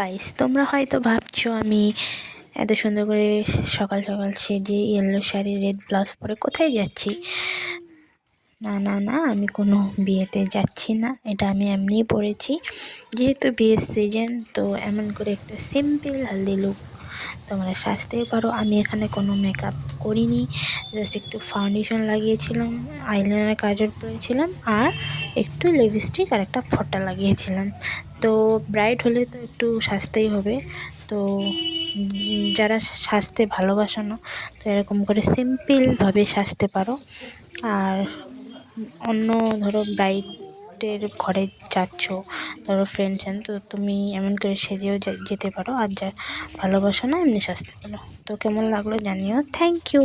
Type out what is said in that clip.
Guys, তোমরা হয়তো ভাবছো আমি এত সুন্দর করে সকাল সকাল সেজে ইয়েলো শাড়ি রেড ব্লাউজ পরে কোথায় যাচ্ছি। না না না, আমি কোনো বিয়েতে যাচ্ছি না, এটা আমি এমনিই পরেছি। যেহেতু বিয়ের সিজন, তো এমন করে একটা সিম্পল হেলদি লুক তোমরা সাজতেই পারো। আমি এখানে কোনো মেকআপ করিনি, জাস্ট একটু ফাউন্ডেশন লাগিয়েছিলাম, আইলাইনার কাজল পরেছিলাম, আর একটু লিপস্টিক আর একটা ফোঁটা লাগিয়েছিলাম। তো ব্রাইড হলে তো একটু সাজতেই হবে। তো যারা সাজতে ভালোবাসো না, তো এরকম করে সিম্পলভাবে সাজতে পারো। আর অন্য ধরো ব্রাইডের ঘরে যাচ্ছ, ধরো ফ্রেন্ড, তো তুমি এমন করে সেজেও যেতে পারো। আর যা ভালোবাসো না, এমনি সাজতে পারো। তো কেমন লাগলো জানিও। Thank you.